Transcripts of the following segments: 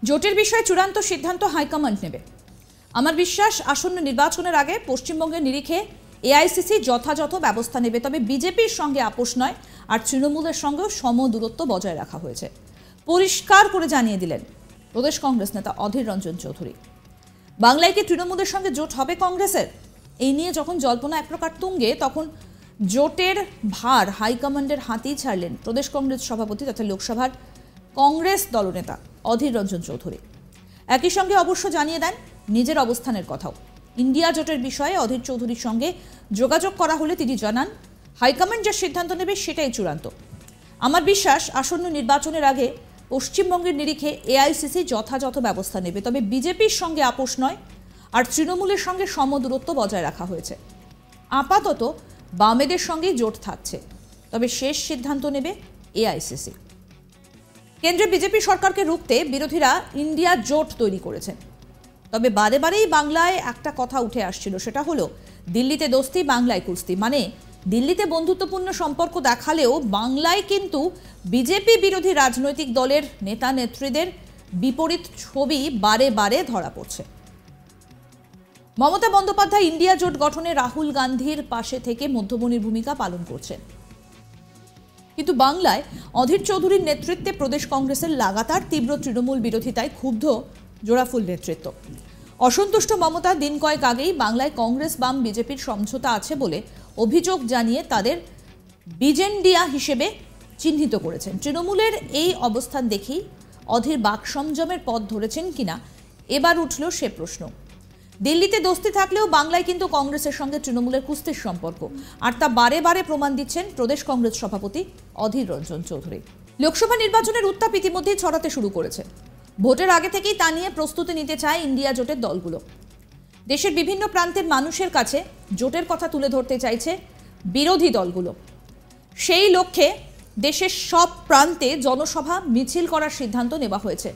জোটের বিষয়ে চূড়ান্ত সিদ্ধান্ত হাইকমান্ড নেবে। আমার বিশ্বাস আসন্ন নির্বাচনের আগে পশ্চিমবঙ্গের নিরিখে এআইসিসি যথাযথ ব্যবস্থা নেবে, তবে বিজেপির সঙ্গে আপোষ নয়, আর তৃণমূলের সঙ্গেও সম দূরত্ব বজায় রাখা হয়েছে। পরিষ্কার করে জানিয়ে দিলেন প্রদেশ কংগ্রেস নেতা অধীর রঞ্জন চৌধুরী। বাংলায় কি তৃণমূলের সঙ্গে জোট হবে কংগ্রেসের? এই নিয়ে যখন জল্পনা এক প্রকার তুঙ্গে, তখন জোটের ভার হাইকমান্ডের হাতেই ছাড়লেন প্রদেশ কংগ্রেস সভাপতি তথা লোকসভার কংগ্রেস দলনেতা অধীর রঞ্জন চৌধুরী। একই সঙ্গে অবশ্য জানিয়ে দেন নিজের অবস্থানের কথাও। ইন্ডিয়া জোটের বিষয়ে অধীর চৌধুরীর সঙ্গে যোগাযোগ করা হলে তিনি জানান, হাইকমান্ড যা সিদ্ধান্ত নেবে সেটাই চূড়ান্ত। আমার বিশ্বাস আসন্ন নির্বাচনের আগে পশ্চিমবঙ্গের নিরিখে এআইসিসি যথাযথ ব্যবস্থা নেবে, তবে বিজেপির সঙ্গে আপোষ নয়, আর তৃণমূলের সঙ্গে সমদূরত্ব বজায় রাখা হয়েছে। আপাতত বামেদের সঙ্গেই জোট থাকছে, তবে শেষ সিদ্ধান্ত নেবে এআইসিসি। কেন্দ্রে বিজেপি সরকারকে রুখতে বিরোধীরা ইন্ডিয়া জোট তৈরি করেছেন, তবে বারে বারেই বাংলায় একটা কথা উঠে আসছিল, সেটা হলো দিল্লিতে দোস্তি বাংলায় কুস্তি। মানে দিল্লিতে বন্ধুত্বপূর্ণ সম্পর্ক দেখালেও বাংলায় কিন্তু বিজেপি বিরোধী রাজনৈতিক দলের নেতা নেত্রীদের বিপরীত ছবি বারে বারে ধরা পড়ছে। মমতা বন্দ্যোপাধ্যায় ইন্ডিয়া জোট গঠনে রাহুল গান্ধীর পাশে থেকে মধ্যমণির ভূমিকা পালন করছেন, কিন্তু বাংলায় অধীর চৌধুরীর নেতৃত্বে প্রদেশ কংগ্রেসের লাগাতার তীব্র তৃণমূল বিরোধিতায় ক্ষুব্ধ জোড়াফুল নেতৃত্ব। অসন্তুষ্ট মমতা দিন কয়েক আগেই বাংলায় কংগ্রেস বাম বিজেপির সমঝোতা আছে বলে অভিযোগ জানিয়ে তাদের বিজেন্ডিয়া হিসেবে চিহ্নিত করেছেন। তৃণমূলের এই অবস্থান দেখেই অধীর বাক সংযমের পথ ধরেছেন কিনা এবার উঠল সে প্রশ্ন। দিল্লিতে দোস্তি থাকলেও বাংলায় কিন্তু কংগ্রেসের সঙ্গে তৃণমূলের কুস্তির সম্পর্ক, আর তা বারে বারে প্রমাণ দিচ্ছেন প্রদেশ কংগ্রেস সভাপতি অধীর রঞ্জন চৌধুরী। লোকসভা নির্বাচনের উত্তাপ ইতিমধ্যেই ছড়াতে শুরু করেছে। ভোটের আগে থেকেই তা নিয়ে প্রস্তুতি নিতে চায় ইন্ডিয়া জোটের দলগুলো। দেশের বিভিন্ন প্রান্তের মানুষের কাছে জোটের কথা তুলে ধরতে চাইছে বিরোধী দলগুলো। সেই লক্ষ্যে দেশের সব প্রান্তে জনসভা মিছিল করার সিদ্ধান্ত নেওয়া হয়েছে।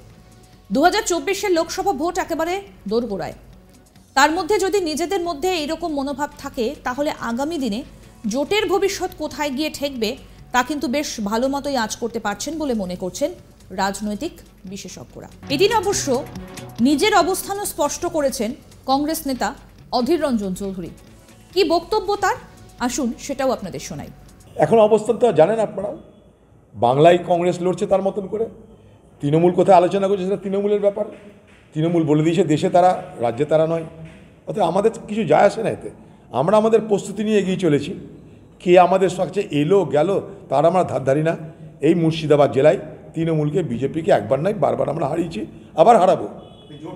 2024-এর লোকসভা ভোট একেবারে দোরগোড়ায়। তার মধ্যে যদি নিজেদের মধ্যে এইরকম মনোভাব থাকে, তাহলে আগামী দিনে জোটের ভবিষ্যৎ কোথায় গিয়ে ঠেকবে তা কিন্তু বেশ ভালো মতোই আঁচ করতে পারছেন বলে মনে করছেন রাজনৈতিক বিশেষজ্ঞরা। এদিন অবশ্য নিজের অবস্থানও স্পষ্ট করেছেন কংগ্রেস নেতা অধীর রঞ্জন চৌধুরী। কি বক্তব্য তার, আসুন সেটাও আপনাদের শোনাই। এখন অবস্থান তো জানেন আপনারা, বাংলায় কংগ্রেস লড়ছে তার মতন করে। তৃণমূল কোথায় আলোচনা করছে সেটা তৃণমূলের ব্যাপার। তৃণমূল বলে দিয়েছে দেশে তারা, রাজ্যে তারা নয়। অর্থাৎ আমাদের কিছু যায় আসে না এতে। আমরা আমাদের প্রস্তুতি নিয়ে এগিয়ে চলেছি। কে আমাদের সবচেয়ে এলো গেল তার আমরা ধারধারি না। এই মুর্শিদাবাদ জেলায় তৃণমূলকে বিজেপিকে একবার নয় বারবার আমরা হারিয়েছি, আবার হারাবো। এগুলো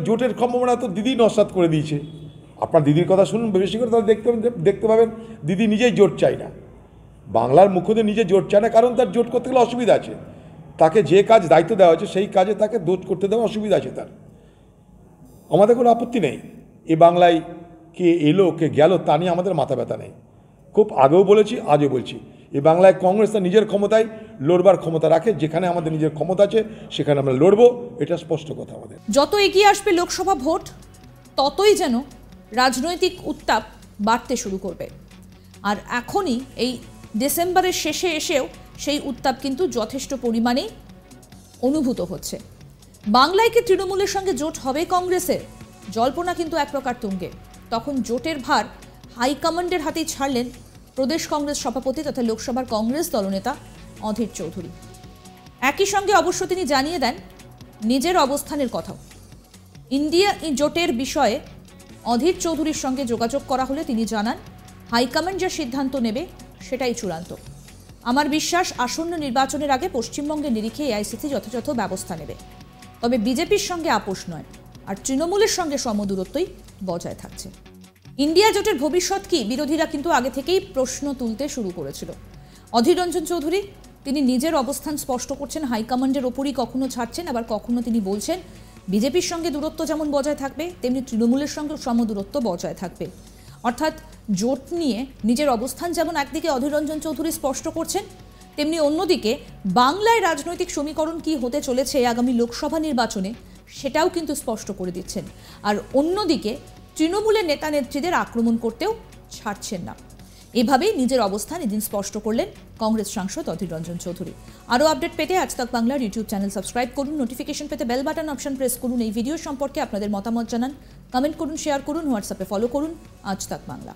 জোটের সম্ভাবনা তো দিদি নস্যাৎ করে দিয়েছে। আপনার দিদির কথা শুনুন বেশি করে, তাহলে দেখতে পাবেন দিদি নিজেই জোট চায় না। বাংলার মুখ্যদের নিজে জোট চায় না, কারণ তার জোট করতে গেলে অসুবিধা আছে। তাকে যে কাজ দায়িত্ব দেওয়া হয়েছে সেই কাজে তাকে জোট করতে দেওয়া অসুবিধা আছে তার। আমাদের কোনো আপত্তি নেই। এ বাংলায় কে এলো কে গেল তা নিয়ে আমাদের মাথা ব্যথা নেই। খুব আগেও বলেছি, আজও বলছি, এ বাংলায় কংগ্রেস তার নিজের ক্ষমতায় লড়বার ক্ষমতা রাখে। যেখানে আমাদের নিজের ক্ষমতা আছে সেখানে আমরা লড়বো, এটা স্পষ্ট কথা আমাদের। যত এগিয়ে আসবে লোকসভা ভোট, ততই যেন রাজনৈতিক উত্তাপ বাড়তে শুরু করবে। আর এখনই এই ডিসেম্বরের শেষে এসেও সেই উত্তাপ কিন্তু যথেষ্ট পরিমাণেই অনুভূত হচ্ছে। বাংলায় কি তৃণমূলের সঙ্গে জোট হবে কংগ্রেসের? জল্পনা কিন্তু এক প্রকার তুঙ্গে। তখন জোটের ভার হাইকমান্ডের হাতেই ছাড়লেন প্রদেশ কংগ্রেস সভাপতি তথা লোকসভার কংগ্রেস দলনেতা অধীর চৌধুরী। একই সঙ্গে অবশ্য তিনি জানিয়ে দেন নিজের অবস্থানের কথাও। ইন্ডিয়া জোটের বিষয়ে অধীর চৌধুরীর সঙ্গে যোগাযোগ করা হলে তিনি জানান, হাইকমান্ড যা সিদ্ধান্ত নেবে সেটাই চূড়ান্ত। আমার বিশ্বাস আসন্ন নির্বাচনের আগে পশ্চিমবঙ্গের নিরিখে এআইসিসি যথাযথ ব্যবস্থা নেবে, তবে বিজেপির সঙ্গে আপোষ নয়, আর তৃণমূলের সঙ্গে সমদূরত্বই বজায় থাকছে। ইন্ডিয়া জোটের ভবিষ্যৎ কি, বিরোধীরা কিন্তু আগে থেকেই প্রশ্ন তুলতে শুরু করেছিল। অধীর রঞ্জন চৌধুরী তিনি নিজের অবস্থান স্পষ্ট করছেন, হাইকমান্ডের ওপরই কখনো ছাড়ছেন, আবার কখনো তিনি বলছেন বিজেপির সঙ্গে দূরত্ব যেমন বজায় থাকবে তেমনি তৃণমূলের সঙ্গে সমদূরত্ব বজায় থাকবে। অর্থাৎ জোট নিয়ে নিজের অবস্থান যেমন একদিকে অধীর রঞ্জন চৌধুরী স্পষ্ট করছেন, তেমনি অন্যদিকে বাংলায় রাজনৈতিক সমীকরণ কি হতে চলেছে আগামী লোকসভা নির্বাচনে সেটাও কিন্তু স্পষ্ট করে দিচ্ছেন। আর অন্যদিকে তৃণমূলের নেতা নেত্রীদের আক্রমণ করতেও ছাড়ছেন না। এভাবেই নিজের অবস্থান এদিন স্পষ্ট করলেন কংগ্রেস সাংসদ অধীর রঞ্জন চৌধুরী। আরও আপডেট পেতে আজ তাক বাংলার ইউটিউব চ্যানেল সাবস্ক্রাইব করুন, নোটিফিকেশন পেতে বেল বাটন অপশন প্রেস করুন। এই ভিডিও সম্পর্কে আপনাদের মতামত জানান, কমেন্ট করুন, শেয়ার করুন, হোয়াটসঅ্যাপে ফলো করুন আজ তাক বাংলা।